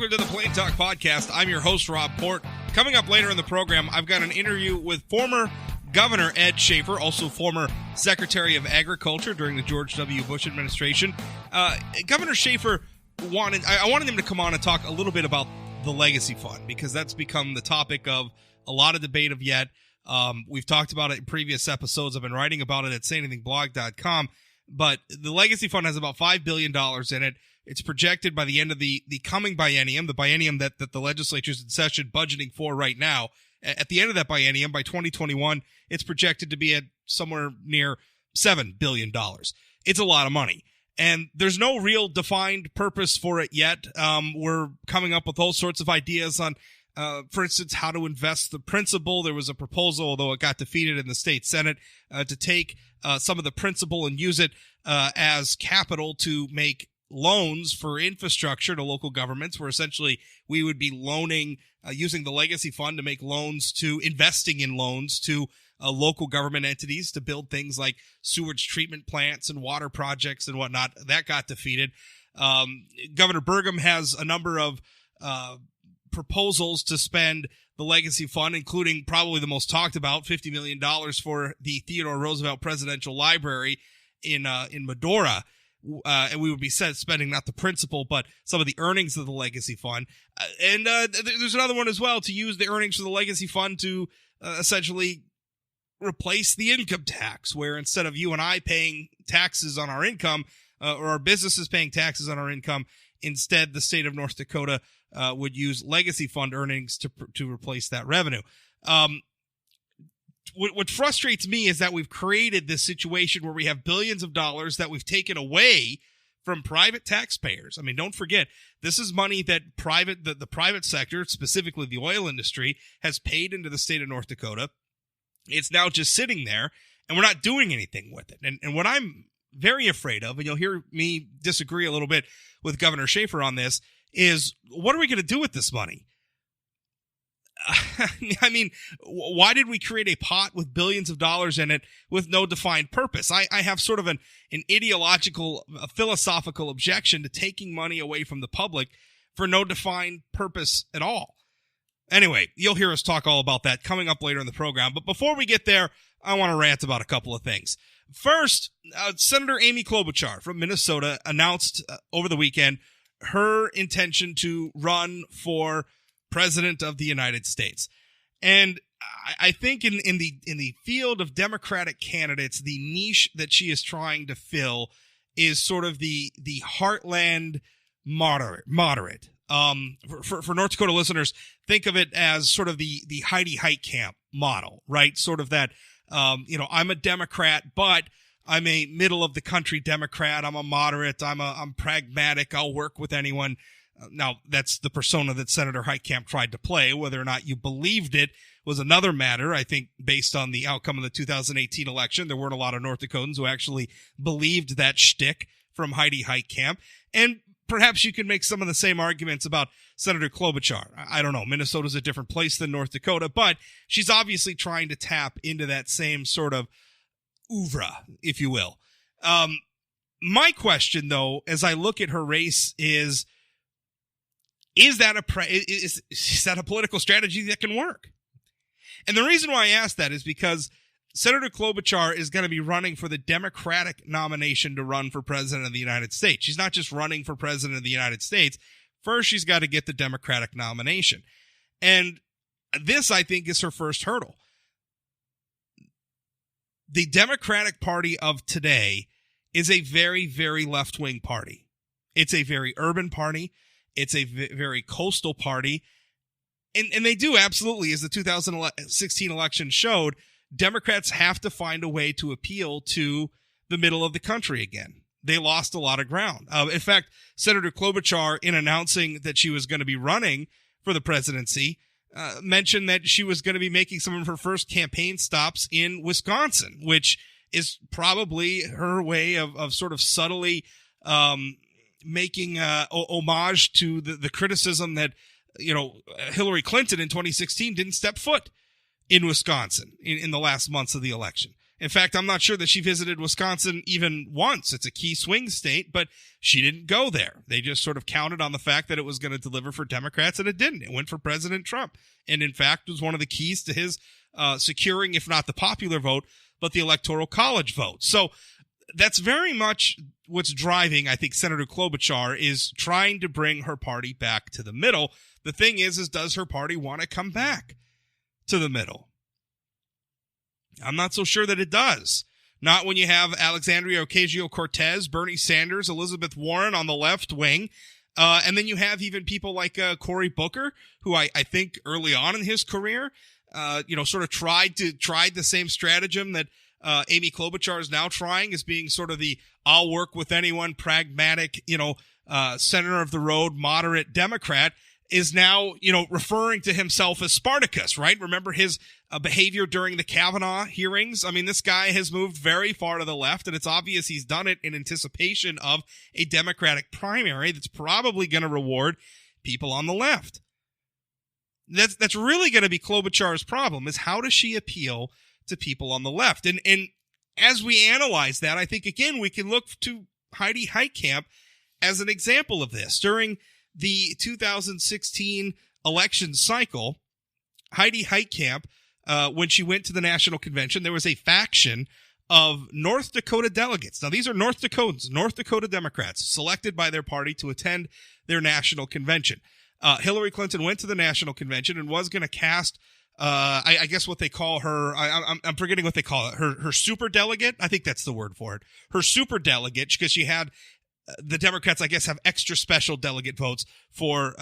Welcome to the Plain Talk Podcast. I'm your host, Rob Port. Coming up later in the program, I've got an interview with former Governor Ed Schafer, also former Secretary of Agriculture during the George W. Bush administration. Governor Schafer I wanted him to come on and talk a little bit about the Legacy Fund, because that's become the topic of a lot of debate of yet. We've talked about it in previous episodes. I've been writing about it at sayanythingblog.com. But the Legacy Fund has about $5 billion in it. It's projected by the end of the coming biennium, the biennium that the legislature's in session budgeting for right now. At the end of that biennium, by 2021, it's projected to be at somewhere near $7 billion. It's a lot of money. And there's no real defined purpose for it yet. We're coming up with all sorts of ideas on, for instance, how to invest the principal. There was a proposal, although it got defeated in the state Senate, to take some of the principal and use it as capital to make loans for infrastructure to local governments, where essentially we would be loaning, using the Legacy Fund to make loans to, investing in loans to local government entities to build things like sewage treatment plants and water projects and whatnot. That got defeated. Governor Burgum has a number of proposals to spend the Legacy Fund, including probably the most talked about, $50 million for the Theodore Roosevelt Presidential Library in Medora. And we would be spending not the principal, but some of the earnings of the Legacy Fund. And there's another one as well, to use the earnings from the Legacy Fund to essentially replace the income tax, where instead of you and I paying taxes on our income, or our businesses paying taxes on our income, instead the state of North Dakota would use Legacy Fund earnings to replace that revenue. What frustrates me is that we've created this situation where we have billions of dollars that we've taken away from private taxpayers. I mean, don't forget, this is money that the private sector, specifically the oil industry, has paid into the state of North Dakota. It's now just sitting there, and we're not doing anything with it. And what I'm very afraid of, and you'll hear me disagree a little bit with Governor Schafer on this, is what are we going to do with this money? I mean, why did we create a pot with billions of dollars in it with no defined purpose? I have sort of an ideological, philosophical objection to taking money away from the public for no defined purpose at all. Anyway, you'll hear us talk all about that coming up later in the program. But before we get there, I want to rant about a couple of things. First, Senator Amy Klobuchar from Minnesota announced over the weekend her intention to run for President of the United States. And I think in the field of Democratic candidates, the niche that she is trying to fill is sort of the heartland moderate. For North Dakota listeners, think of it as sort of the Heidi Heitkamp model, right? Sort of that, I'm a Democrat, but I'm a middle of the country Democrat. I'm a moderate. I'm pragmatic. I'll work with anyone. Now, that's the persona that Senator Heitkamp tried to play. Whether or not you believed it was another matter. I think based on the outcome of the 2018 election, there weren't a lot of North Dakotans who actually believed that shtick from Heidi Heitkamp. And perhaps you can make some of the same arguments about Senator Klobuchar. I don't know. Minnesota's a different place than North Dakota, but she's obviously trying to tap into that same sort of oeuvre, if you will. My question, though, as I look at her race is that a political strategy that can work? And the reason why I ask that is because Senator Klobuchar is going to be running for the Democratic nomination to run for President of the United States. She's not just running for President of the United States. First, she's got to get the Democratic nomination. And this, I think, is her first hurdle. The Democratic Party of today is a very, very left-wing party. It's a very urban party. It's a very coastal party. And they do absolutely, as the 2016 election showed, Democrats have to find a way to appeal to the middle of the country again. They lost a lot of ground. In fact, Senator Klobuchar, in announcing that she was going to be running for the presidency, mentioned that she was going to be making some of her first campaign stops in Wisconsin, which is probably her way of sort of subtly making homage to the criticism that, Hillary Clinton in 2016 didn't step foot in Wisconsin in the last months of the election. In fact, I'm not sure that she visited Wisconsin even once. It's a key swing state, but she didn't go there. They just sort of counted on the fact that it was going to deliver for Democrats, and it didn't. It went for President Trump, and in fact was one of the keys to his securing, if not the popular vote, but the Electoral College vote. So that's very much what's driving, I think, Senator Klobuchar is trying to bring her party back to the middle. The thing is does her party want to come back to the middle? I'm not so sure that it does. Not when you have Alexandria Ocasio-Cortez, Bernie Sanders, Elizabeth Warren on the left wing. And then you have even people like Cory Booker, who I think early on in his career, sort of tried the same stratagem that Amy Klobuchar is now trying, as being sort of the I'll work with anyone, pragmatic, center of the road, moderate Democrat, is now, referring to himself as Spartacus, right? Remember his behavior during the Kavanaugh hearings? I mean, this guy has moved very far to the left, and it's obvious he's done it in anticipation of a Democratic primary that's probably going to reward people on the left. That's really going to be Klobuchar's problem, is how does she appeal to people on the left? And as we analyze that, I think, again, we can look to Heidi Heitkamp as an example of this. During the 2016 election cycle, Heidi Heitkamp, when she went to the national convention, there was a faction of North Dakota delegates. Now, these are North Dakotans, North Dakota Democrats, selected by their party to attend their national convention. Hillary Clinton went to the national convention and was going to cast, I guess what they call her, I'm forgetting what they call it, her super delegate. I think that's the word for it. Her super delegate, because she had, the Democrats, I guess, have extra special delegate votes for,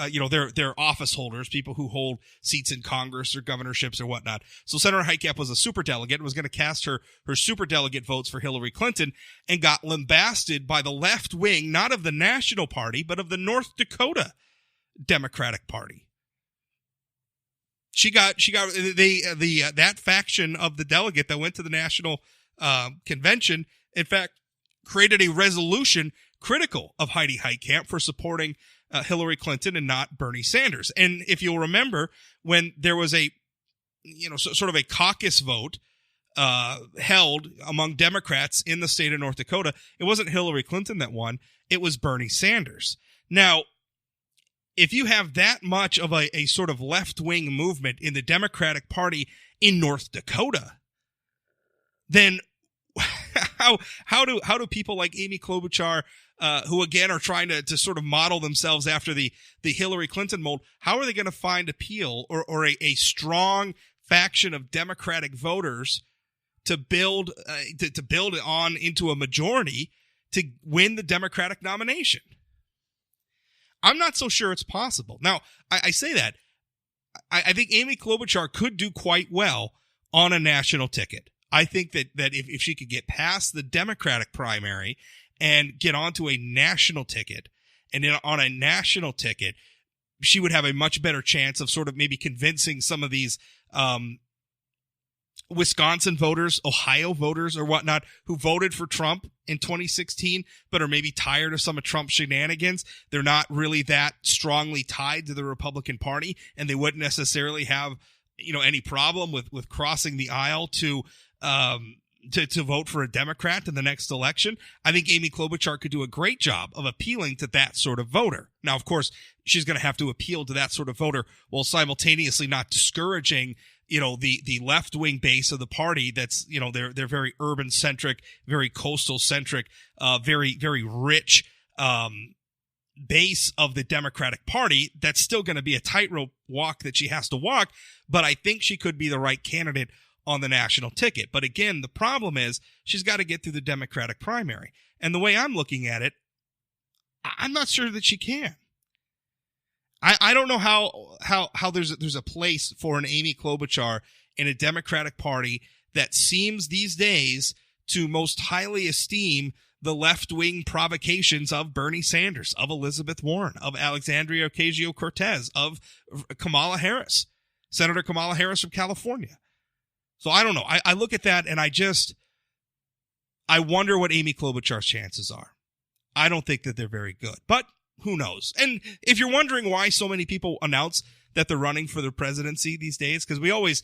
their office holders, people who hold seats in Congress or governorships or whatnot. So Senator Heitkamp was a super delegate and was going to cast her super delegate votes for Hillary Clinton, and got lambasted by the left wing, not of the National Party, but of the North Dakota Democratic Party. That faction of the delegate that went to the national convention, in fact, created a resolution critical of Heidi Heitkamp for supporting Hillary Clinton and not Bernie Sanders. And if you'll remember, when there was a, sort of a caucus vote held among Democrats in the state of North Dakota, it wasn't Hillary Clinton that won, it was Bernie Sanders. Now, if you have that much of a sort of left-wing movement in the Democratic Party in North Dakota, then how do people like Amy Klobuchar, who again are trying to sort of model themselves after the Hillary Clinton mold, how are they going to find appeal or a strong faction of Democratic voters to build on into a majority to win the Democratic nomination? I'm not so sure it's possible. Now, I say that. I think Amy Klobuchar could do quite well on a national ticket. I think that if she could get past the Democratic primary and get onto a national ticket, and then on a national ticket, she would have a much better chance of sort of maybe convincing some of these Wisconsin voters, Ohio voters or whatnot, who voted for Trump in 2016, but are maybe tired of some of Trump's shenanigans. They're not really that strongly tied to the Republican Party, and they wouldn't necessarily have, any problem with crossing the aisle to vote for a Democrat in the next election. I think Amy Klobuchar could do a great job of appealing to that sort of voter. Now, of course, she's going to have to appeal to that sort of voter while simultaneously not discouraging, the left-wing base of the party that's, they're very urban-centric, very coastal-centric, very, very rich base of the Democratic Party. That's still going to be a tightrope walk that she has to walk, but I think she could be the right candidate on the national ticket. But again, the problem is she's got to get through the Democratic primary. And the way I'm looking at it, I'm not sure that she can. I don't know how there's a place for an Amy Klobuchar in a Democratic Party that seems these days to most highly esteem the left-wing provocations of Bernie Sanders, of Elizabeth Warren, of Alexandria Ocasio-Cortez, of Kamala Harris, Senator Kamala Harris from California. So I don't know. I look at that and I wonder what Amy Klobuchar's chances are. I don't think that they're very good, but who knows? And if you're wondering why so many people announce that they're running for the presidency these days, because we always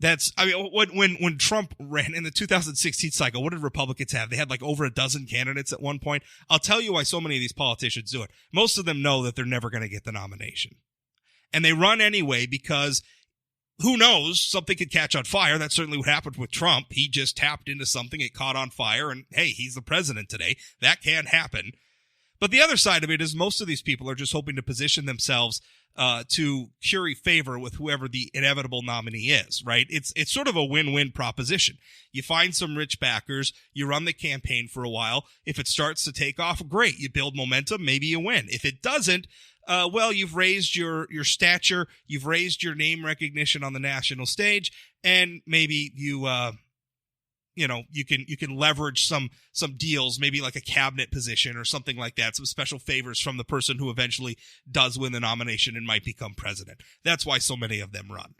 When Trump ran in the 2016 cycle, what did Republicans have? They had like over a dozen candidates at one point. I'll tell you why so many of these politicians do it. Most of them know that they're never going to get the nomination. And they run anyway because who knows, something could catch on fire. That's certainly what happened with Trump. He just tapped into something, it caught on fire, and hey, he's the president today. That can happen. But the other side of it is most of these people are just hoping to position themselves to curry favor with whoever the inevitable nominee is, right? It's sort of a win-win proposition. You find some rich backers, you run the campaign for a while. If it starts to take off, great. You build momentum, maybe you win. If it doesn't, well, you've raised your stature, you've raised your name recognition on the national stage, and maybe you can leverage some deals, maybe like a cabinet position or something like that, some special favors from the person who eventually does win the nomination and might become president. That's why so many of them run.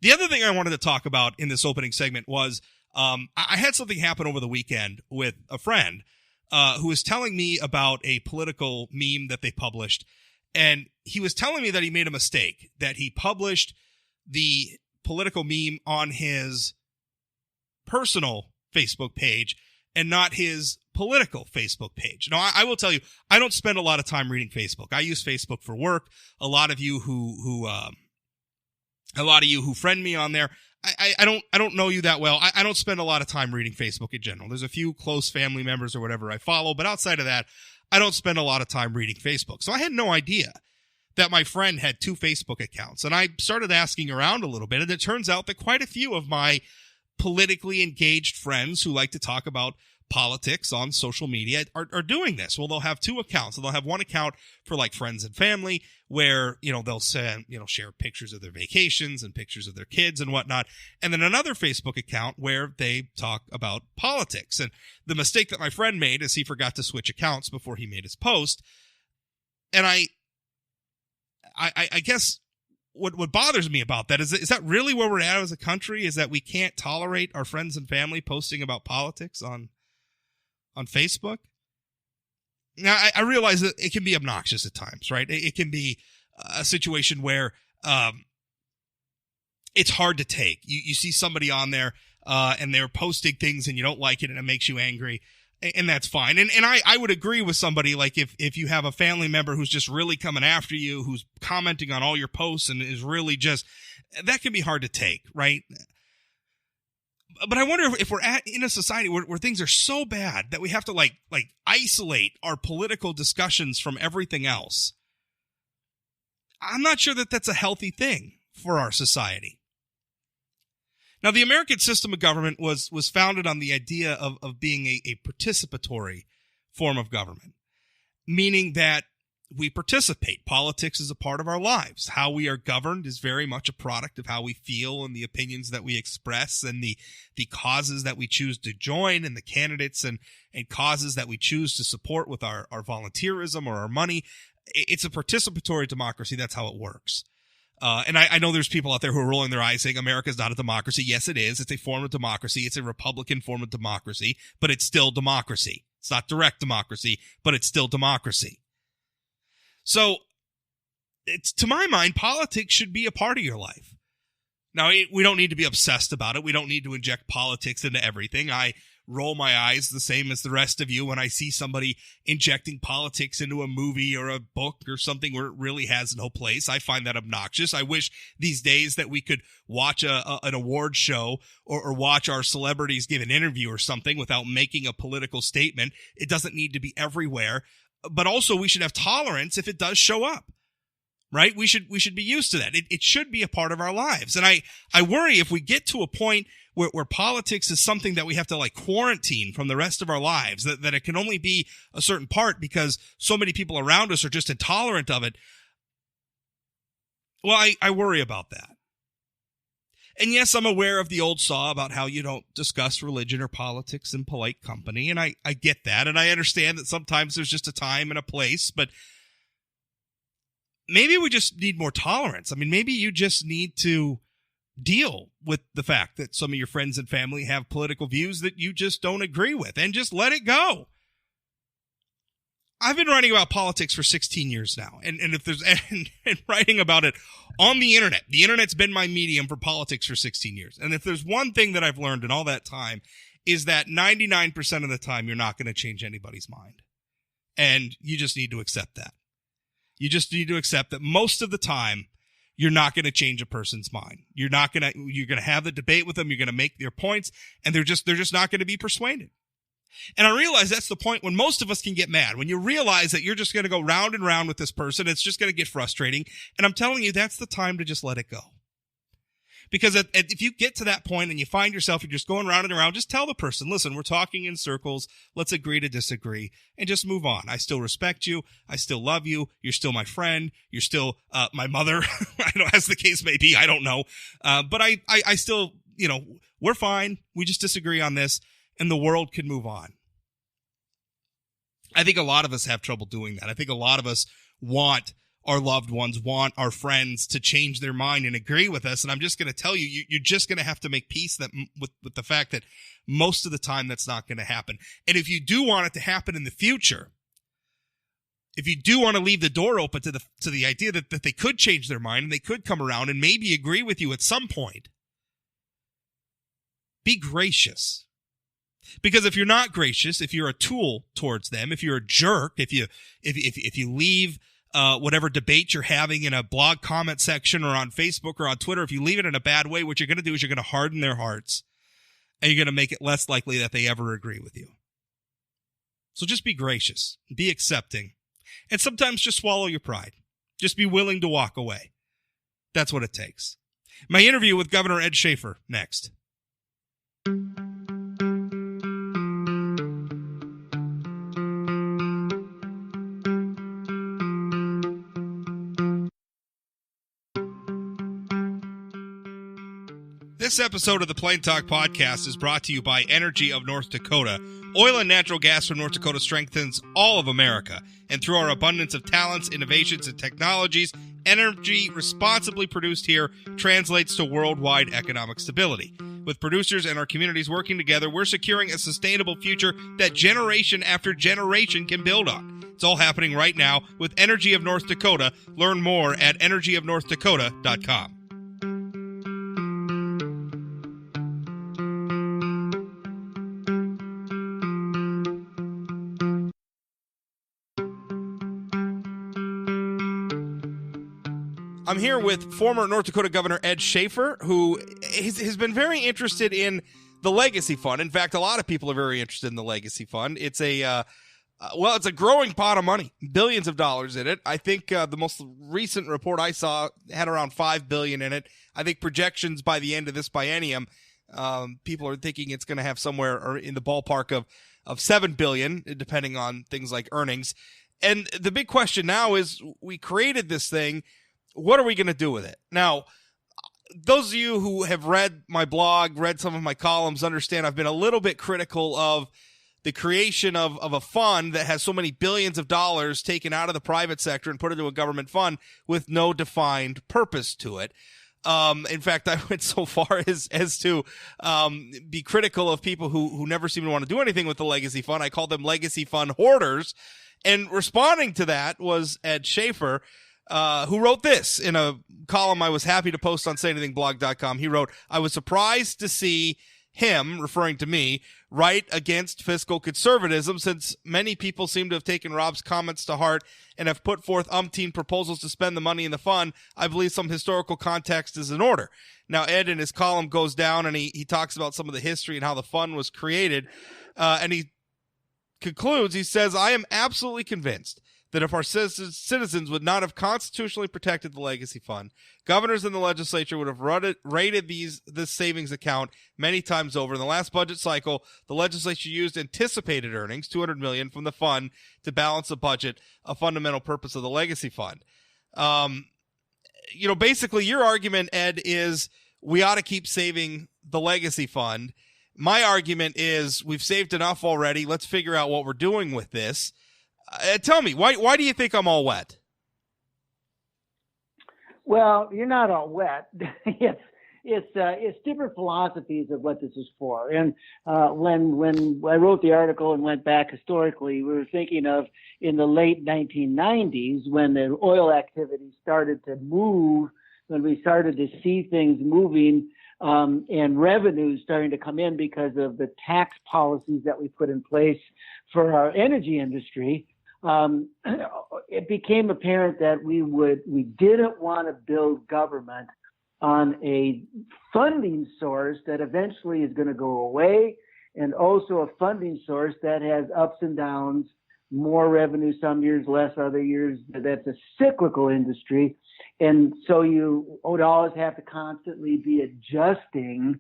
The other thing I wanted to talk about in this opening segment was I had something happen over the weekend with a friend who was telling me about a political meme that they published, and he was telling me that he made a mistake, that he published the political meme on his personal Facebook page and not his political Facebook page. Now, I will tell you, I don't spend a lot of time reading Facebook. I use Facebook for work. A lot of you who friend me on there, I don't know you that well. I don't spend a lot of time reading Facebook in general. There's a few close family members or whatever I follow, but outside of that, I don't spend a lot of time reading Facebook. So I had no idea that my friend had 2 Facebook accounts, and I started asking around a little bit, and it turns out that quite a few of my politically engaged friends who like to talk about politics on social media are doing this. Well, they'll have 2 accounts. So they'll have one account for like friends and family where, they'll send, share pictures of their vacations and pictures of their kids and whatnot. And then another Facebook account where they talk about politics. And the mistake that my friend made is he forgot to switch accounts before he made his post. And I guess what bothers me about that is that really where we're at as a country, is that we can't tolerate our friends and family posting about politics on Facebook? Now, I realize that it can be obnoxious at times, right? It can be a situation where it's hard to take. You see somebody on there and they're posting things and you don't like it and it makes you angry, and that's fine. And I would agree with somebody, like if you have a family member who's just really coming after you, who's commenting on all your posts and is really just, that can be hard to take, right? But I wonder if we're in a society where things are so bad that we have to like isolate our political discussions from everything else. I'm not sure that that's a healthy thing for our society. Now, the American system of government was founded on the idea of being a participatory form of government, meaning that we participate. Politics is a part of our lives. How we are governed is very much a product of how we feel and the opinions that we express and the causes that we choose to join and the candidates and causes that we choose to support with our volunteerism or our money. It's a participatory democracy. That's how it works. And I know there's people out there who are rolling their eyes saying America's not a democracy. Yes, it is. It's a form of democracy. It's a Republican form of democracy, but it's still democracy. It's not direct democracy, but it's still democracy. So, to my mind, politics should be a part of your life. Now, we don't need to be obsessed about it. We don't need to inject politics into everything. I roll my eyes the same as the rest of you when I see somebody injecting politics into a movie or a book or something where it really has no place. I find that obnoxious. I wish these days that we could watch an award show or watch our celebrities give an interview or something without making a political statement. It doesn't need to be everywhere. But also we should have tolerance if it does show up, right? We should be used to that. It should be a part of our lives. And I worry if we get to a point where politics is something that we have to like quarantine from the rest of our lives, that it can only be a certain part because so many people around us are just intolerant of it. Well, I worry about that. And yes, I'm aware of the old saw about how you don't discuss religion or politics in polite company, and I get that, and I understand that sometimes there's just a time and a place, but maybe we just need more tolerance. I mean, maybe you just need to deal with the fact that some of your friends and family have political views that you just don't agree with, and just let it go. I've been writing about politics for 16 years now, and if there's and writing about it on the internet's been my medium for politics for 16 years. And if there's one thing that I've learned in all that time is that 99% of the time you're not going to change anybody's mind. And you just need to accept that. You just need to accept that most of the time you're not going to change a person's mind. You're going to have the debate with them, you're going to make their points, and they're just not going to be persuaded. And I realize that's the point when most of us can get mad. When you realize that you're just going to go round and round with this person, it's just going to get frustrating. And I'm telling you, that's the time to just let it go. Because if you get to that point and you find yourself, you're just going round and around, just tell the person, listen, we're talking in circles. Let's agree to disagree and just move on. I still respect you. I still love you. You're still my friend. You're still my mother. I don't know, as the case may be. I don't know. But I still, we're fine. We just disagree on this. And the world can move on. I think a lot of us have trouble doing that. I think a lot of us want our loved ones, want our friends to change their mind and agree with us. And I'm just going to tell you, you're just going to have to make peace with the fact that most of the time that's not going to happen. And if you do want it to happen in the future, if you do want to leave the door open to the idea that they could change their mind and they could come around and maybe agree with you at some point, be gracious. Because if you're not gracious, if you're a tool towards them, if you're a jerk, if you leave whatever debate you're having in a blog comment section or on Facebook or on Twitter, if you leave it in a bad way, what you're going to do is you're going to harden their hearts and you're going to make it less likely that they ever agree with you. So just be gracious, be accepting, and sometimes just swallow your pride. Just be willing to walk away. That's what it takes. My interview with Governor Ed Schafer next. This episode of the Plain Talk Podcast is brought to you by Energy of North Dakota. Oil and natural gas from North Dakota strengthens all of America. And through our abundance of talents, innovations, and technologies, energy responsibly produced here translates to worldwide economic stability. With producers and our communities working together, we're securing a sustainable future that generation after generation can build on. It's all happening right now with Energy of North Dakota. Learn more at energyofnorthdakota.com. I'm here with former North Dakota Governor Ed Schafer, who has been very interested in the Legacy Fund. In fact, a lot of people are very interested in the Legacy Fund. It's it's a growing pot of money, billions of dollars in it. I think the most recent report I saw had around $5 billion in it. I think projections by the end of this biennium, people are thinking it's going to have somewhere in the ballpark of $7 billion, depending on things like earnings. And the big question now is, we created this thing. What are we going to do with it? Now, those of you who have read my blog, read some of my columns, understand I've been a little bit critical of the creation of a fund that has so many billions of dollars taken out of the private sector and put into a government fund with no defined purpose to it. In fact, I went so far as to be critical of people who never seem to want to do anything with the Legacy Fund. I called them Legacy Fund hoarders. And responding to that was Ed Schafer, who wrote this in a column I was happy to post on sayanythingblog.com. He wrote, "I was surprised to see him," referring to me, "write against fiscal conservatism, since many people seem to have taken Rob's comments to heart and have put forth umpteen proposals to spend the money in the fund. I believe some historical context is in order." Now, Ed in his column goes down and he talks about some of the history and how the fund was created. And he concludes, he says, "I am absolutely convinced that if our citizens would not have constitutionally protected the Legacy Fund, governors in the legislature would have raided this savings account many times over. In the last budget cycle, the legislature used anticipated earnings, $200 million, from the fund to balance the budget, a fundamental purpose of the Legacy Fund." Basically your argument, Ed, is we ought to keep saving the Legacy Fund. My argument is we've saved enough already. Let's figure out what we're doing with this. Tell me, why do you think I'm all wet? Well, you're not all wet. it's different philosophies of what this is for. And when I wrote the article and went back historically, we were thinking of in the late 1990s when the oil activity started to move, when we started to see things moving and revenues starting to come in because of the tax policies that we put in place for our energy industry. It became apparent that we didn't want to build government on a funding source that eventually is going to go away, and also a funding source that has ups and downs, more revenue some years, less other years. That's a cyclical industry. And so you would always have to constantly be adjusting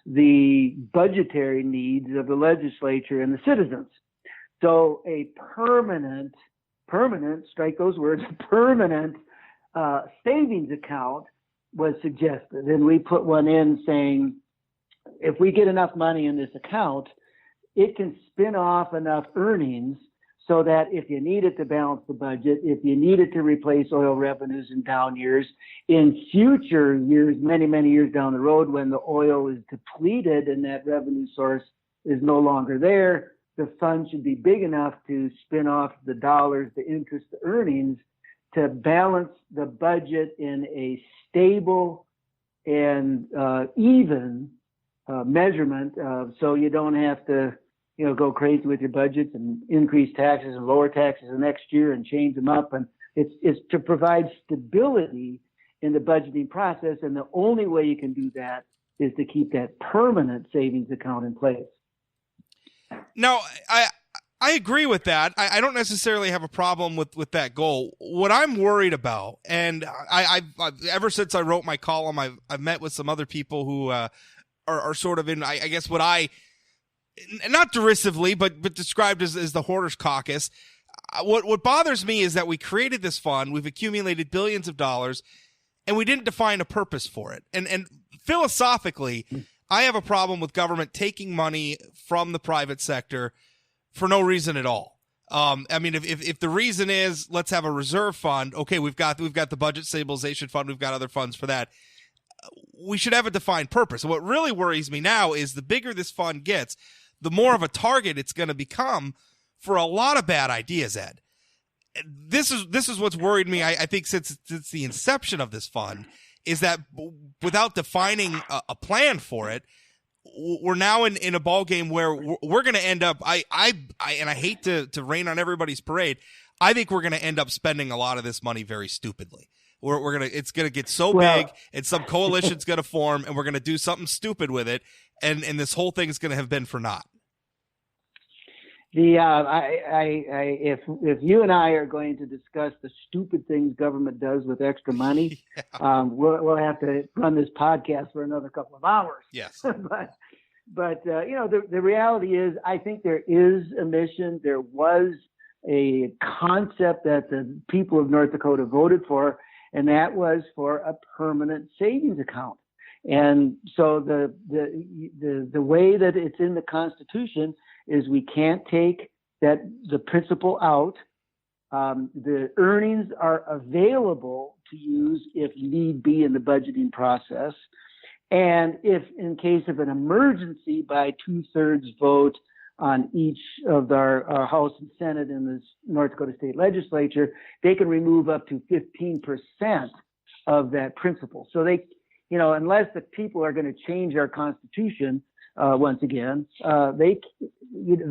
the budgetary needs of the legislature and the citizens. So a permanent, strike those words, permanent savings account was suggested. And we put one in saying, if we get enough money in this account, it can spin off enough earnings so that if you need it to balance the budget, if you need it to replace oil revenues in down years, in future years, many, many years down the road, when the oil is depleted and that revenue source is no longer there, the fund should be big enough to spin off the dollars, the interest, the earnings, to balance the budget in a stable and even measurement, so you don't have to, go crazy with your budgets and increase taxes and lower taxes the next year and change them up. And it's to provide stability in the budgeting process. And the only way you can do that is to keep that permanent savings account in place. Now, I agree with that. I don't necessarily have a problem with that goal. What I'm worried about, and I've ever since I wrote my column, I've met with some other people who are sort of in, I guess, what I, not derisively, but described as the Hoarders Caucus. What bothers me is that we created this fund, we've accumulated billions of dollars, and we didn't define a purpose for it. And philosophically, I have a problem with government taking money from the private sector for no reason at all. I mean, if the reason is let's have a reserve fund, okay, we've got the budget stabilization fund, we've got other funds for that. We should have a defined purpose. What really worries me now is the bigger this fund gets, the more of a target it's going to become for a lot of bad ideas, Ed. This is what's worried me, I think, since the inception of this fund, is that without defining a plan for it, we're now in a ball game where we're going to end up. I hate to rain on everybody's parade. I think we're going to end up spending a lot of this money very stupidly. It's going to get so big, and some coalition's going to form, and we're going to do something stupid with it, and this whole thing is going to have been for naught. If you and I are going to discuss the stupid things government does with extra money, we'll have to run this podcast for another couple of hours. Yes. but the reality is, I think there is a mission. There was a concept that the people of North Dakota voted for, and that was for a permanent savings account. And so the way that it's in the Constitution is we can't take the principal out. The earnings are available to use if need be in the budgeting process. And if in case of an emergency by 2/3 vote on each of our House and Senate in the North Dakota State Legislature, they can remove up to 15% of that principal. So they, unless the people are going to change our Constitution, once again, the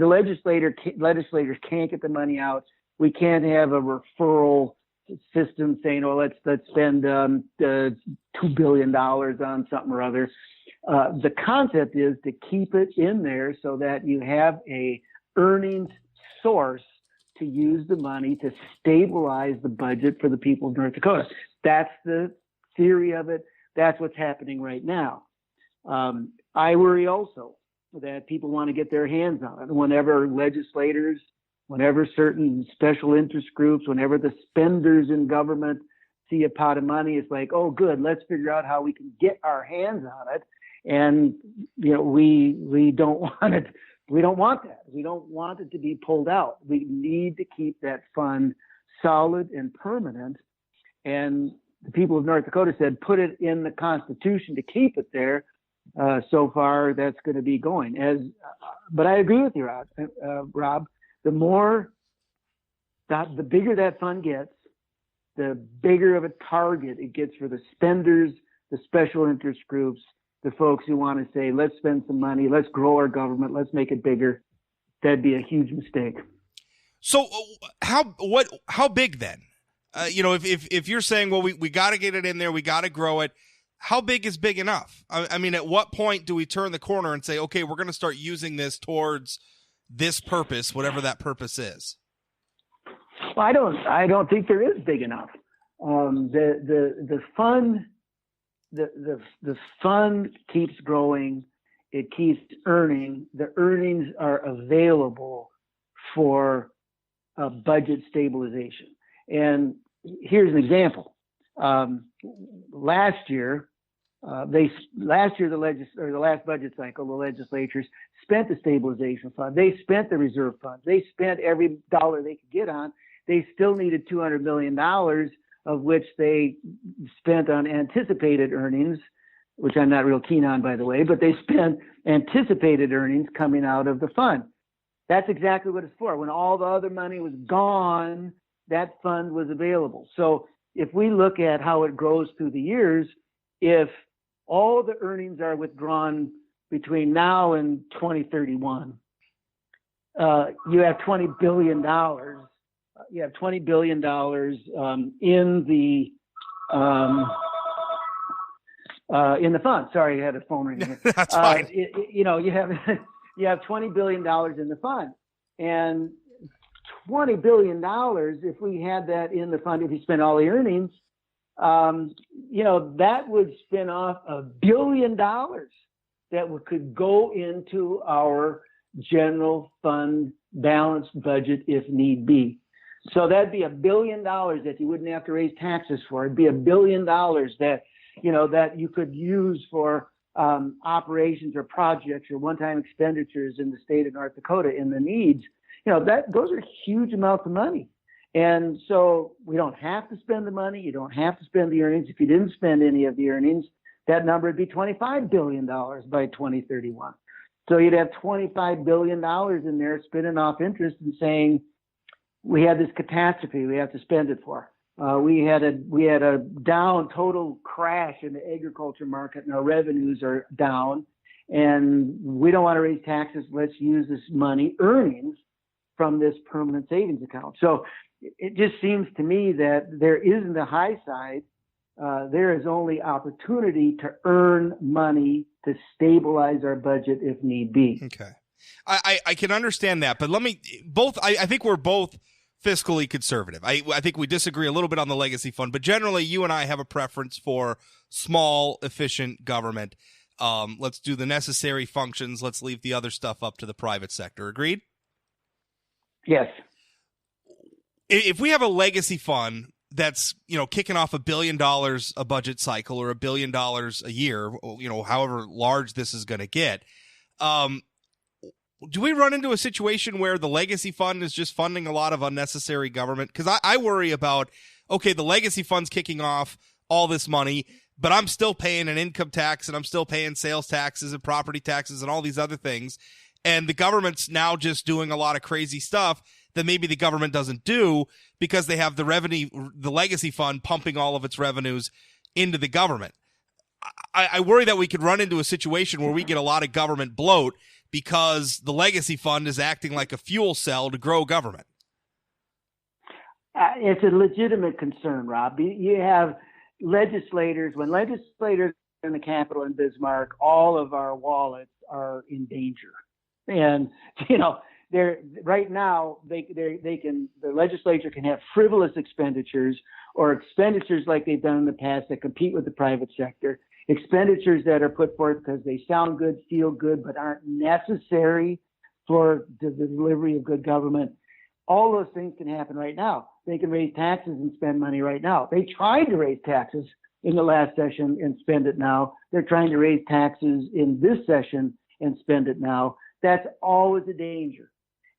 legislators can't get the money out. We can't have a referral system saying, "Oh, let's spend $2 billion on something or other." The concept is to keep it in there so that you have a earnings source to use the money to stabilize the budget for the people of North Dakota. That's the theory of it. That's what's happening right now. I worry also that people want to get their hands on it. Whenever legislators, whenever certain special interest groups, whenever the spenders in government see a pot of money, it's like, oh, good, let's figure out how we can get our hands on it. And, we don't want it. We don't want that. We don't want it to be pulled out. We need to keep that fund solid and permanent. And the people of North Dakota said, put it in the Constitution to keep it there. So far, that's going to be going. But I agree with you, Rob. The bigger that fund gets, the bigger of a target it gets for the spenders, the special interest groups, the folks who want to say, let's spend some money, let's grow our government, let's make it bigger. That'd be a huge mistake. So how big then? If you're saying, well, we got to get it in there, we got to grow it, how big is big enough? I mean, at what point do we turn the corner and say, okay, we're going to start using this towards this purpose, whatever that purpose is? Well, I don't think there is big enough. The fund keeps growing. It keeps earning. The earnings are available for budget stabilization. And here's an example. Last year, the last budget cycle, the legislatures spent the stabilization fund. They spent the reserve fund. They spent every dollar they could get on. They still needed $200 million, of which they spent on anticipated earnings, which I'm not real keen on, by the way, but they spent anticipated earnings coming out of the fund. That's exactly what it's for. When all the other money was gone, that fund was available. So if we look at how it grows through the years, if all the earnings are withdrawn between now and 2031, you have $20 billion. You have $20 billion in the fund. Sorry, I had a phone ringing. That's fine. You have $20 billion in the fund, and $20 billion. If we had that in the fund, if you spent all the earnings, that would spin off $1 billion that could go into our general fund balanced budget if need be. So that'd be $1 billion that you wouldn't have to raise taxes for. It'd be $1 billion that you could use for operations or projects or one-time expenditures in the state of North Dakota in the needs. Those are huge amounts of money. And so we don't have to spend the money. You don't have to spend the earnings. If you didn't spend any of the earnings, that number would be $25 billion by 2031. So you'd have $25 billion in there spinning off interest and saying, we had this catastrophe we have to spend it for. We had a down total crash in the agriculture market, and our revenues are down, and we don't want to raise taxes. Let's use this money, earnings, from this permanent savings account. So it just seems to me that there isn't a high side. There is only opportunity to earn money to stabilize our budget if need be. Okay. I can understand that, but I think we're both fiscally conservative. I think we disagree a little bit on the legacy fund, but generally you and I have a preference for small, efficient government. Let's do the necessary functions. Let's leave the other stuff up to the private sector. Agreed? Yes. If we have a legacy fund that's, kicking off $1 billion a budget cycle or $1 billion a year, however large this is going to get, do we run into a situation where the legacy fund is just funding a lot of unnecessary government? Because I worry about, okay, the legacy fund's kicking off all this money, but I'm still paying an income tax and I'm still paying sales taxes and property taxes and all these other things. And the government's now just doing a lot of crazy stuff that maybe the government doesn't do because they have the legacy fund pumping all of its revenues into the government. I worry that we could run into a situation where we get a lot of government bloat because the legacy fund is acting like a fuel cell to grow government. It's a legitimate concern, Rob. You have legislators, when legislators are in the Capitol in Bismarck, all of our wallets are in danger. And, they're right now the legislature can have frivolous expenditures or expenditures like they've done in the past that compete with the private sector, expenditures that are put forth because they sound good, feel good, but aren't necessary for the delivery of good government. All those things can happen right now. They can raise taxes and spend money right now. They tried to raise taxes in the last session and spend it now. They're trying to raise taxes in this session and spend it now. That's always a danger.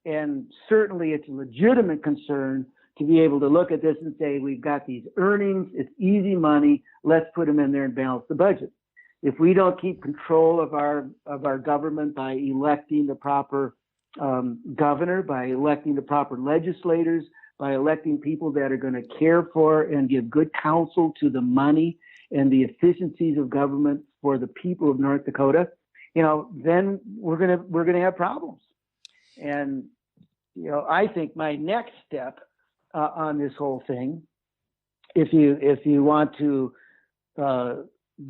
And certainly it's a legitimate concern to be able to look at this and say, we've got these earnings, it's easy money, let's put them in there and balance the budget. If we don't keep control of our government by electing the proper governor, by electing the proper legislators, by electing people that are going to care for and give good counsel to the money and the efficiencies of government for the people of North Dakota, then we're gonna have problems. And I think my next step on this whole thing, if you want to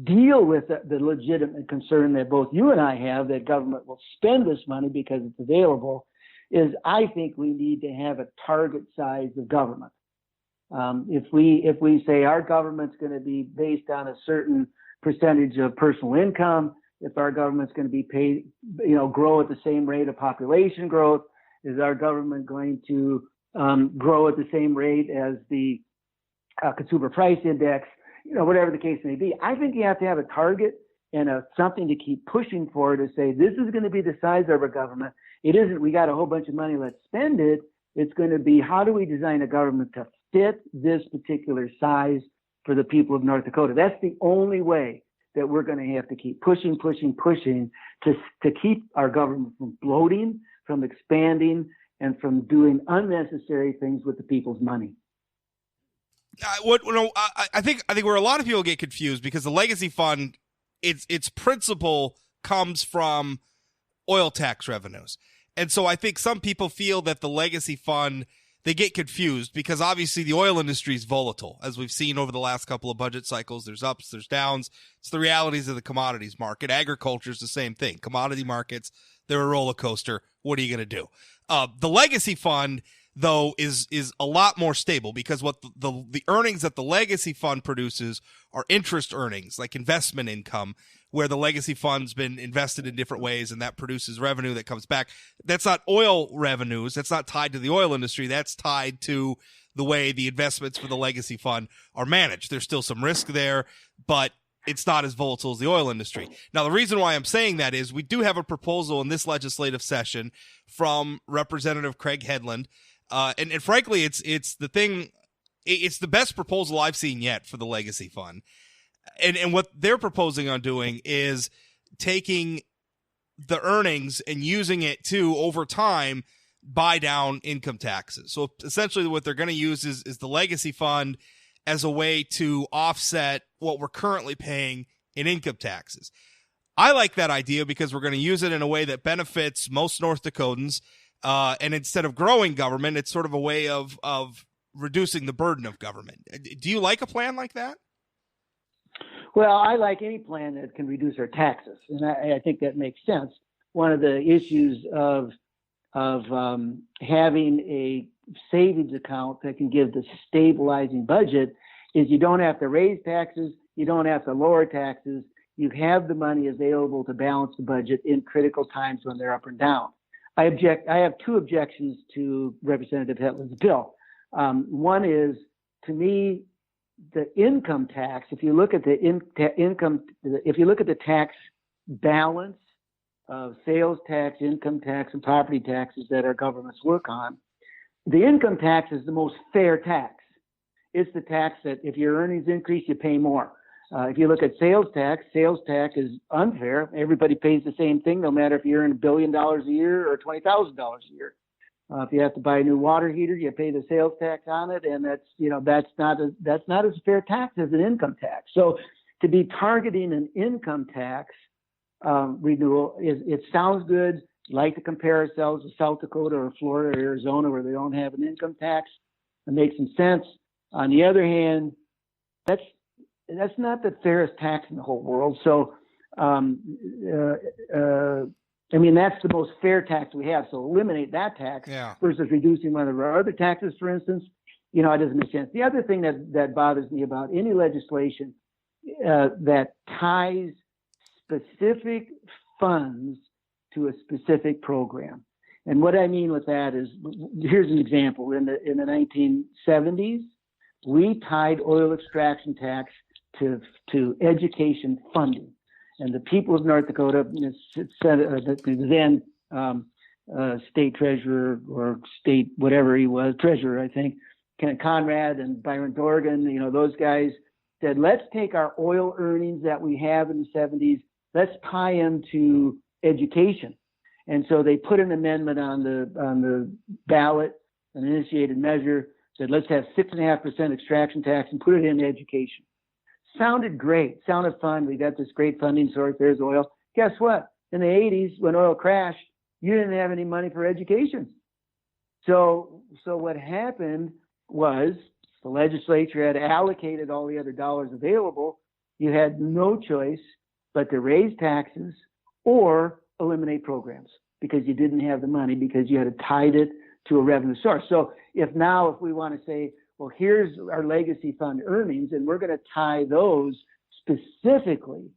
deal with the legitimate concern that both you and I have that government will spend this money because it's available, is I think we need to have a target size of government. If we say our government's going to be based on a certain percentage of personal income, if our government's going to be paid, grow at the same rate of population growth, is our government going to grow at the same rate as the consumer price index, whatever the case may be. I think you have to have a target and something to keep pushing for to say, this is going to be the size of our government. It isn't, we got a whole bunch of money, let's spend it. It's going to be, how do we design a government to fit this particular size for the people of North Dakota? That's the only way that we're going to have to keep pushing to keep our government from bloating, from expanding, and from doing unnecessary things with the people's money. I think where a lot of people get confused, because the legacy fund, its principle comes from oil tax revenues. And so I think some people feel that the legacy fund, they get confused because obviously the oil industry is volatile. As we've seen over the last couple of budget cycles, there's ups, there's downs. It's the realities of the commodities market. Agriculture is the same thing. Commodity markets, they're a roller coaster. What are you going to do? The legacy fund, though, is a lot more stable, because what the earnings that the legacy fund produces are interest earnings, like investment income, where the legacy fund's been invested in different ways and that produces revenue that comes back. That's not oil revenues. That's not tied to the oil industry. That's tied to the way the investments for the legacy fund are managed. There's still some risk there, but it's not as volatile as the oil industry. Now, the reason why I'm saying that is we do have a proposal in this legislative session from Representative Craig Hedlund. And frankly, it's the best proposal I've seen yet for the legacy fund. And what they're proposing on doing is taking the earnings and using it to, over time, buy down income taxes. So essentially what they're going to use is the legacy fund as a way to offset what we're currently paying in income taxes. I like that idea because we're going to use it in a way that benefits most North Dakotans. And instead of growing government, it's sort of a way of reducing the burden of government. Do you like a plan like that? Well, I like any plan that can reduce our taxes, and I think that makes sense. One of the issues of having a savings account that can give the stabilizing budget is you don't have to raise taxes, you don't have to lower taxes, you have the money available to balance the budget in critical times when they're up and down. I have two objections to Representative Hedlund's bill. One is, to me, the income tax. If you look at the if you look at the tax balance of sales tax, income tax, and property taxes that our governments work on, the income tax is the most fair tax. It's the tax that if your earnings increase, you pay more. If you look at sales tax is unfair. Everybody pays the same thing, no matter if you earn $1 billion a year or $20,000 a year. If you have to buy a new water heater, you pay the sales tax on it, and that's not as fair tax as an income tax. So to be targeting an income tax renewal, it sounds good. Like to compare ourselves to South Dakota or Florida or Arizona, where they don't have an income tax. It makes some sense. On the other hand, that's not the fairest tax in the whole world. So, that's the most fair tax we have. So eliminate that tax versus reducing one of our other taxes, for instance. It doesn't make sense. The other thing that bothers me about any legislation that ties specific funds to a specific program. And what I mean with that is, here's an example. In the 1970s, we tied oil extraction tax to education funding. And the people of North Dakota, then state treasurer or state whatever he was, treasurer, I think, Conrad and Byron Dorgan, those guys said, let's take our oil earnings that we have in the 70s, let's tie them to education. And so they put an amendment on the ballot, an initiated measure, said let's have 6.5% extraction tax and put it in education. Sounded great, sounded fun. We got this great funding source. There's oil. Guess what? In the 80s, when oil crashed, you didn't have any money for education. So what happened was the legislature had allocated all the other dollars available. You had no choice but to raise taxes or eliminate programs because you didn't have the money, because you had tied it to a revenue source. So if we want to say, well, here's our legacy fund earnings, and we're going to tie those specifically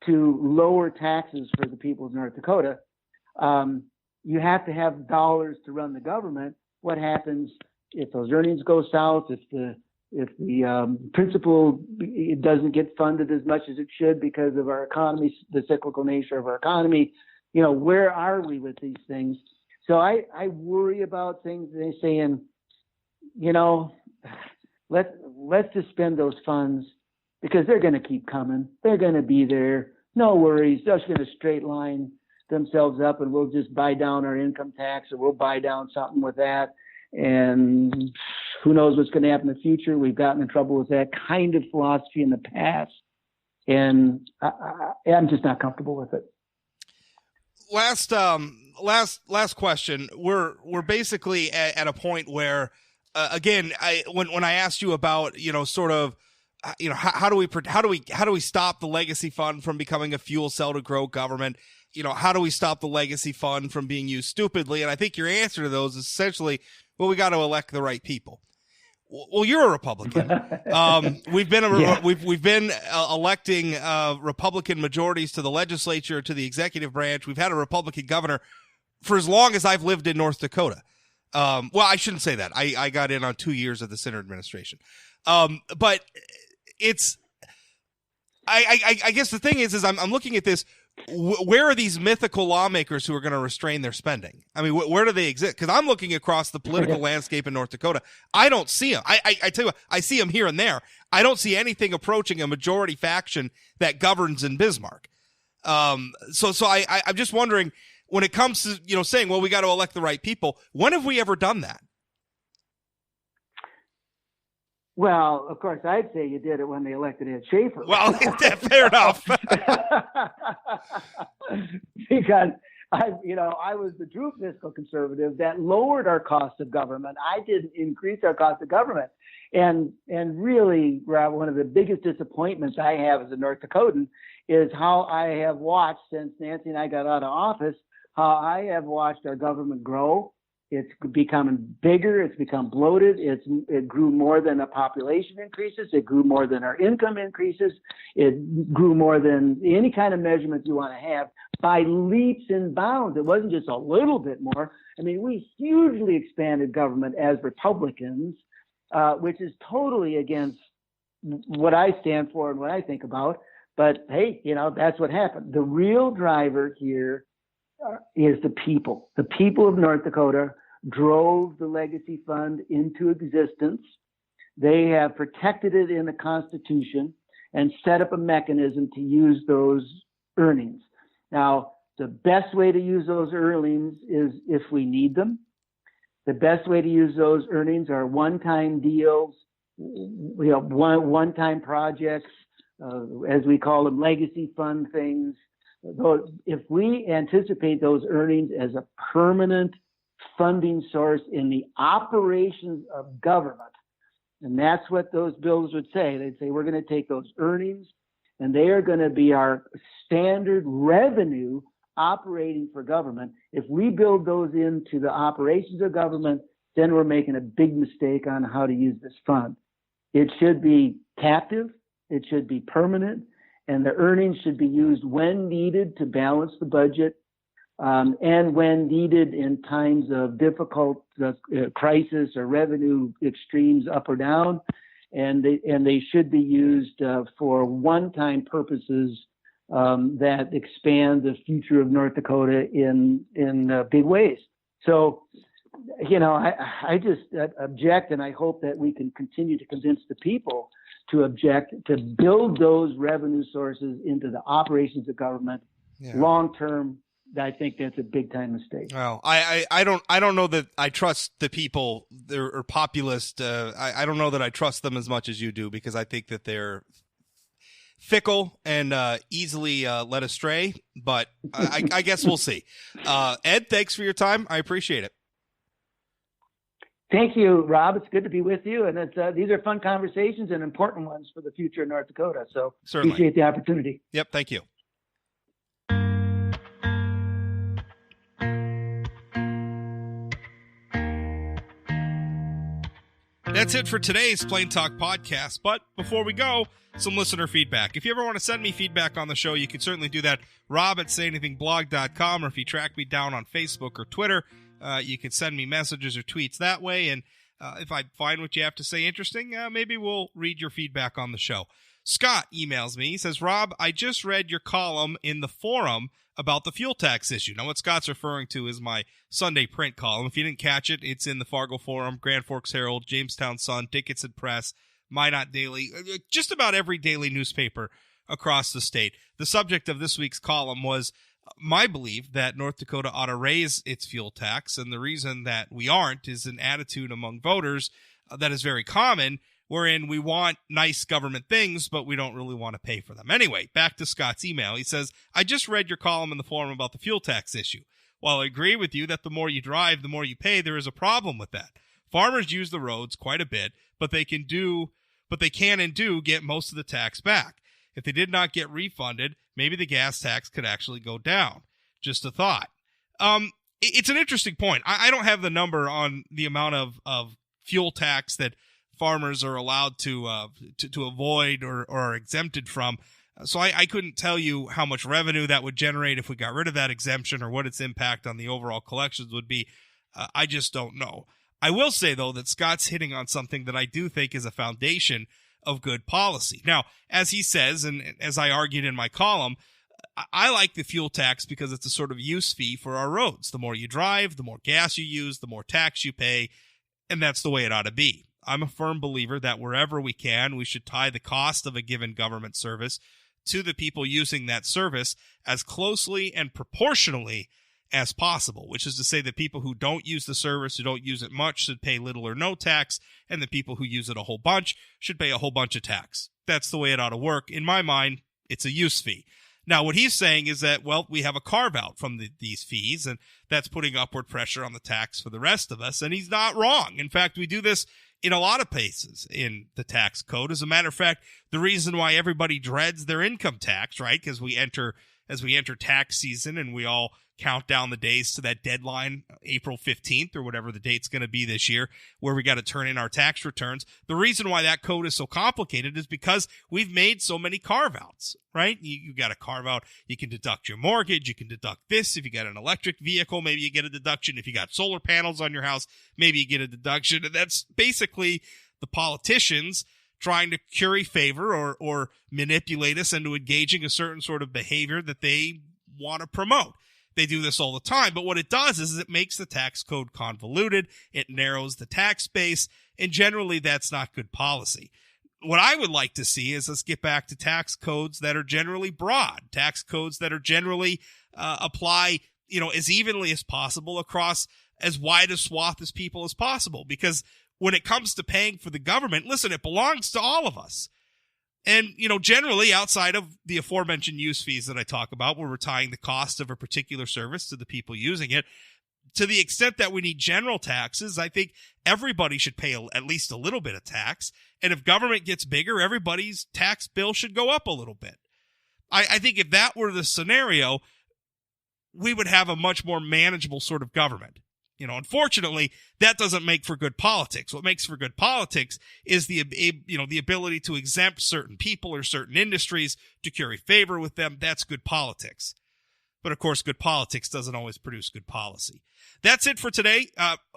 to lower taxes for the people of North Dakota, you have to have dollars to run the government. What happens if those earnings go south, if the principal it doesn't get funded as much as it should because of our economy, the cyclical nature of our economy? Where are we with these things? So I worry about things. They're saying, let's just spend those funds because they're going to keep coming. They're going to be there. No worries. They're just going to straight line themselves up, and we'll just buy down our income tax, or we'll buy down something with that. And who knows what's going to happen in the future? We've gotten in trouble with that kind of philosophy in the past, and I'm just not comfortable with it. Last question. We're basically at a point where, again, when I asked you about, sort of, how do we stop the legacy fund from becoming a fuel cell to grow government? How do we stop the legacy fund from being used stupidly? And I think your answer to those is essentially, well, we got to elect the right people. Well, you're a Republican. We've been electing Republican majorities to the legislature, to the executive branch. We've had a Republican governor for as long as I've lived in North Dakota. Well, I shouldn't say that. I got in on 2 years of the Senator administration. But it's, I guess the thing is I'm looking at this. Where are these mythical lawmakers who are going to restrain their spending? I mean, where do they exist? Because I'm looking across the political landscape in North Dakota. I don't see them. I tell you what, I see them here and there. I don't see anything approaching a majority faction that governs in Bismarck. I'm just wondering, when it comes to, saying, well, we got to elect the right people, when have we ever done that? Well, of course, I'd say you did it when they elected Ed Schafer. Well, fair enough. Because I was the true fiscal conservative that lowered our cost of government. I didn't increase our cost of government. And really, Rob, one of the biggest disappointments I have as a North Dakotan is how I have watched, since Nancy and I got out of office, how I have watched our government grow. It's becoming bigger. It's become bloated. It grew more than the population increases. It grew more than our income increases. It grew more than any kind of measurement you want to have by leaps and bounds. It wasn't just a little bit more. I mean, we hugely expanded government as Republicans, which is totally against what I stand for and what I think about. But hey, that's what happened. The real driver here is the people. The people of North Dakota drove the legacy fund into existence. They have protected it in the Constitution and set up a mechanism to use those earnings. Now, the best way to use those earnings is if we need them. The best way to use those earnings are one-time deals, one-time projects, as we call them, legacy fund things. If we anticipate those earnings as a permanent funding source in the operations of government, and that's what those bills would say. They'd say, we're going to take those earnings and they are going to be our standard revenue operating for government. If we build those into the operations of government, then we're making a big mistake on how to use this fund. It should be captive. It should be permanent. And the earnings should be used when needed to balance the budget, and when needed in times of difficult crisis or revenue extremes up or down. And they should be used for one-time purposes that expand the future of North Dakota in big ways. So I just object, and I hope that we can continue to convince the people to object, to build those revenue sources into the operations of government long term. I think that's a big time mistake. Well, I don't know that I trust the people or populist. I don't know that I trust them as much as you do, because I think that they're fickle and easily led astray. But I guess we'll see. Ed, thanks for your time. I appreciate it. Thank you, Rob. It's good to be with you, and these are fun conversations and important ones for the future of North Dakota. So certainly appreciate the opportunity. Yep, thank you. That's it for today's Plain Talk podcast. But before we go, some listener feedback. If you ever want to send me feedback on the show, you can certainly do that. rob@sayanythingblog.com, or if you track me down on Facebook or Twitter, you can send me messages or tweets that way. And if I find what you have to say interesting, maybe we'll read your feedback on the show. Scott emails me. He says, Rob, I just read your column in the forum about the fuel tax issue. Now, what Scott's referring to is my Sunday print column. If you didn't catch it, it's in the Fargo Forum, Grand Forks Herald, Jamestown Sun, Dickinson Press, Minot Daily, just about every daily newspaper across the state. The subject of this week's column was my belief that North Dakota ought to raise its fuel tax, and the reason that we aren't is an attitude among voters that is very common, wherein we want nice government things, but we don't really want to pay for them. Anyway, back to Scott's email. He says, I just read your column in the forum about the fuel tax issue. While I agree with you that the more you drive, the more you pay, there is a problem with that. Farmers use the roads quite a bit, but they can and do get most of the tax back. If they did not get refunded, maybe the gas tax could actually go down. Just a thought. It's an interesting point. I don't have the number on the amount of fuel tax that farmers are allowed to avoid or are exempted from. So I couldn't tell you how much revenue that would generate if we got rid of that exemption, or what its impact on the overall collections would be. I just don't know. I will say, though, that Scott's hitting on something that I do think is a foundation of good policy. Now, as he says, and as I argued in my column, I like the fuel tax because it's a sort of use fee for our roads. The more you drive, the more gas you use, the more tax you pay, and that's the way it ought to be. I'm a firm believer that wherever we can, we should tie the cost of a given government service to the people using that service as closely and proportionally as possible, which is to say that people who don't use the service, who don't use it much, should pay little or no tax, and the people who use it a whole bunch should pay a whole bunch of tax. That's the way it ought to work. In my mind, it's a use fee. Now, what he's saying is that, well, we have a carve-out from these fees, and that's putting upward pressure on the tax for the rest of us, and he's not wrong. In fact, we do this in a lot of places in the tax code. As a matter of fact, the reason why everybody dreads their income tax, right, because as we enter tax season and we all count down the days to that deadline, April 15th or whatever the date's going to be this year, where we got to turn in our tax returns. The reason why that code is so complicated is because we've made so many carve-outs, right? You got to carve out, you can deduct your mortgage, you can deduct this. If you got an electric vehicle, maybe you get a deduction. If you got solar panels on your house, maybe you get a deduction. And that's basically the politicians trying to curry favor or manipulate us into engaging a certain sort of behavior that they want to promote. They do this all the time, but what it does is it makes the tax code convoluted, it narrows the tax base, and generally that's not good policy. What I would like to see is us get back to tax codes that are generally broad, tax codes that are generally apply, as evenly as possible across as wide a swath as people as possible. Because when it comes to paying for the government, listen, it belongs to all of us. And, generally outside of the aforementioned use fees that I talk about, where we're tying the cost of a particular service to the people using it, to the extent that we need general taxes, I think everybody should pay at least a little bit of tax. And if government gets bigger, everybody's tax bill should go up a little bit. I think if that were the scenario, we would have a much more manageable sort of government. Unfortunately, that doesn't make for good politics. What makes for good politics is the ability to exempt certain people or certain industries, to curry favor with them. That's good politics. But of course, good politics doesn't always produce good policy. That's it for today.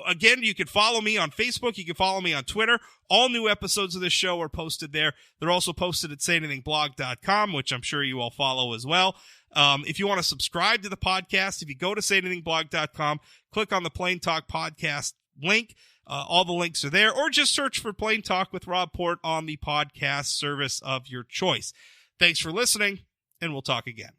Again, you can follow me on Facebook. You can follow me on Twitter. All new episodes of this show are posted there. They're also posted at sayanythingblog.com, which I'm sure you all follow as well. If you want to subscribe to the podcast, if you go to sayanythingblog.com, click on the Plain Talk podcast link. All the links are there, or just search for Plain Talk with Rob Port on the podcast service of your choice. Thanks for listening, and we'll talk again.